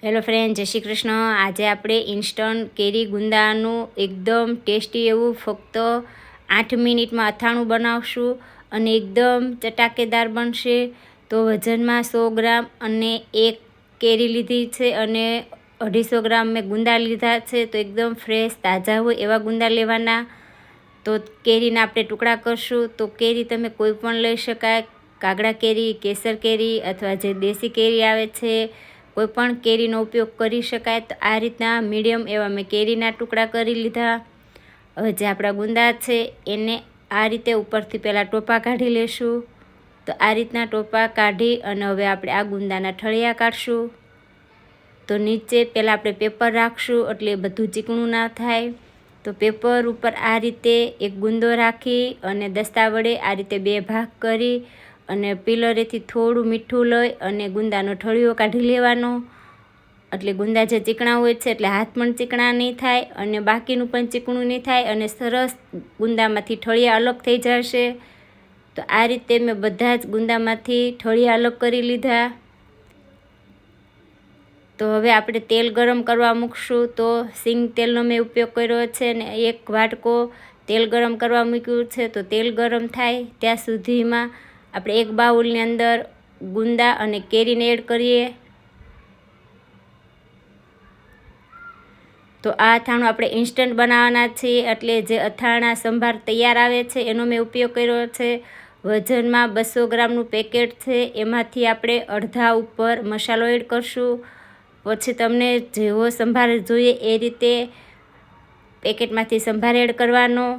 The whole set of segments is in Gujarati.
હેલો ફ્રેન્ડ, જય શ્રી કૃષ્ણ। આજે આપણે ઇન્સ્ટન્ટ કેરી ગુંદાનું એકદમ ટેસ્ટી એવું ફક્ત 8 મિનિટમાં અથાણું બનાવશું અને એકદમ ચટાકેદાર બનશે। તો વજનમાં 100 ગ્રામ અને એક કેરી લીધી છે અને 250 ગ્રામ મેં ગુંદા લીધા છે। તો એકદમ ફ્રેશ તાજા હોય એવા ગુંદા લેવાના। તો કેરીના આપણે ટુકડા કરશું। તો કેરી તમે કોઈ પણ લઈ શકાય, કાગડા કેરી, કેસર કેરી અથવા જે દેશી કેરી આવે છે, કોઈ પણ કેરીનો ઉપયોગ કરી શકાય। તો આ રીતના મીડિયમ એવા મેં કેરીના ટુકડા કરી લીધા। હવે જે આપણા ગુંદા છે એને આ રીતે ઉપરથી પહેલાં ટોપા કાઢી લેશું। તો આ રીતના ટોપા કાઢી અને હવે આપણે આ ગુંદાના ઠળિયા કાઢશું। તો નીચે પહેલાં આપણે પેપર રાખશું એટલે બધું ચીકણું ના થાય। તો પેપર ઉપર આ રીતે એક ગુંદો રાખી અને દસ્તા વડે આ રીતે 2 ભાગ કરી અને પીલરેથી થોડું મીઠું લઈ અને ગુંદાનો ઠળિયો કાઢી લેવાનો। એટલે ગુંદા જે ચીકણા હોય છે એટલે હાથ પણ ચીકણા નહીં થાય અને બાકીનું પણ ચીકણું નહીં થાય અને સરસ ગુંદામાંથી ઠળિયા અલગ થઈ જશે। તો આ રીતે મેં બધા જ ગુંદામાંથી ઠળિયા અલગ કરી લીધા। તો હવે આપણે તેલ ગરમ કરવા મૂકશું। તો સિંગ તેલનો મેં ઉપયોગ કર્યો છે અને 1 વાટકો તેલ ગરમ કરવા મૂક્યું છે। તો તેલ ગરમ થાય ત્યાં સુધીમાં આપણે એક બાઉલની અંદર ગુંદા અને કેરીને એડ કરીએ। તો આ અથાણું આપણે ઇન્સ્ટન્ટ બનાવવાના છીએ એટલે જે અથાણા સંભાર તૈયાર આવે છે એનો મેં ઉપયોગ કર્યો છે। વજનમાં 200 ગ્રામનું પેકેટ છે, એમાંથી આપણે અડધા ઉપર મસાલો એડ કરશું। પછી તમને જેવો સંભાર જોઈએ એ રીતે પેકેટમાંથી સંભાર એડ કરવાનો।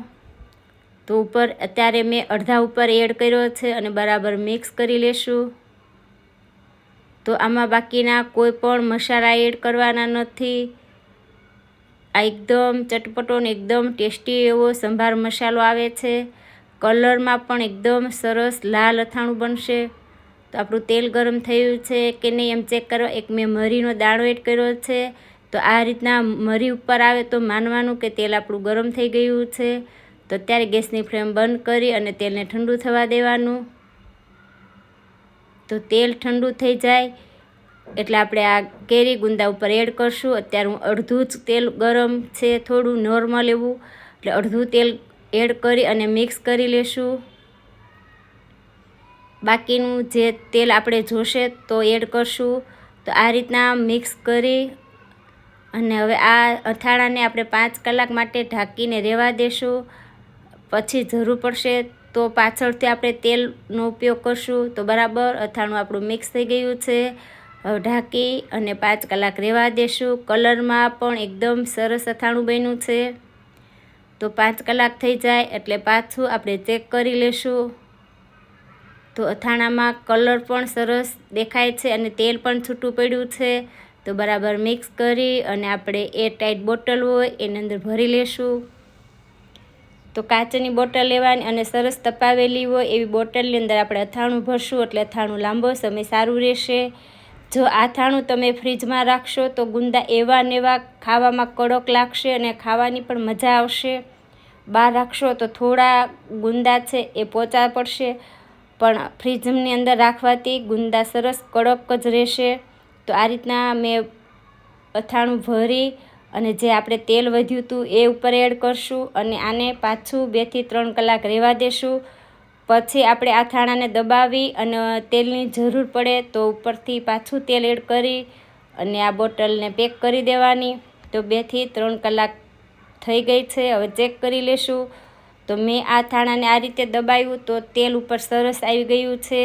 તો ઉપર અત્યારે મેં અડધા ઉપર એડ કર્યો છે અને બરાબર મિક્સ કરી લેશું। તો આમાં બાકીના કોઈ પણ મસાલા એડ કરવાના નથી। આ એકદમ ચટપટો ને એકદમ ટેસ્ટી એવો સંભાર મસાલો આવે છે। કલરમાં પણ એકદમ સરસ લાલ અથાણું બનશે। તો આપણું તેલ ગરમ થયું છે કે નહીં એમ ચેક કરવા એક મેં મરીનો દાણો એડ કર્યો છે। તો આ રીતના મરી ઉપર આવે તો માનવાનું કે તેલ આપણું ગરમ થઈ ગયું છે। તો અત્યારે ગેસની ફ્લેમ બંધ કરી અને તેલને ઠંડુ થવા દેવાનું। તો તેલ ઠંડુ થઈ જાય એટલે આપણે આ કેરી ગુંદા ઉપર એડ કરશું। અત્યારે હું અડધું જ તેલ ગરમ છે, થોડું નોર્મલ એવું, એટલે અડધું તેલ એડ કરી અને મિક્સ કરી લેશું। બાકીનું જે તેલ આપણે જોશે તો એડ કરશું। તો આ રીતના મિક્સ કરી અને હવે આ અથાણાને આપણે 5 કલાક માટે ઢાંકીને રહેવા દેશું। પછી જરૂર પડશે તો પાછળથી આપણે તેલનો ઉપયોગ કરશું। તો બરાબર અથાણું આપણું મિક્સ થઈ ગયું છે। હવે ઢાંકી અને 5 કલાક રહેવા દેશું। કલરમાં પણ એકદમ સરસ અથાણું બન્યું છે। તો 5 કલાક થઈ જાય એટલે પાછું આપણે ચેક કરી લેશું। તો અથાણામાં કલર પણ સરસ દેખાય છે અને તેલ પણ છૂટું પડ્યું છે। તો બરાબર મિક્સ કરી અને આપણે એરટાઈટ બોટલ હોય એની અંદર ભરી લેશું। તો કાચની બોટલ લેવાની અને સરસ તપાવેલી હોય એવી બોટલની અંદર આપણે અથાણું ભરશું એટલે અથાણું લાંબો સમય સારું રહેશે। જો અથાણું તમે ફ્રીજમાં રાખશો તો ગુંદા એવા ને એવા ખાવામાં કડક લાગશે અને ખાવાની પણ મજા આવશે। બહાર રાખશો તો થોડા ગુંદા છે એ પોચા પડશે, પણ ફ્રીજની અંદર રાખવાથી ગુંદા સરસ કડક જ રહેશે। તો આ રીતના મેં અથાણું ભરી અને જે આપણે તેલ વધ્યું હતું એ ઉપર એડ કરશું અને આને પાછું 2 થી 3 કલાક રહેવા દેશું। પછી આપણે અથાણાને દબાવી અને તેલની જરૂર પડે તો ઉપરથી પાછું તેલ એડ કરી અને આ બોટલને પેક કરી દેવાની। તો 2 થી 3 કલાક થઈ ગઈ છે, હવે ચેક કરી લેશું। તો મેં આ અથાણાને આ રીતે દબાવ્યું તો તેલ ઉપર સરસ આવી ગયું છે।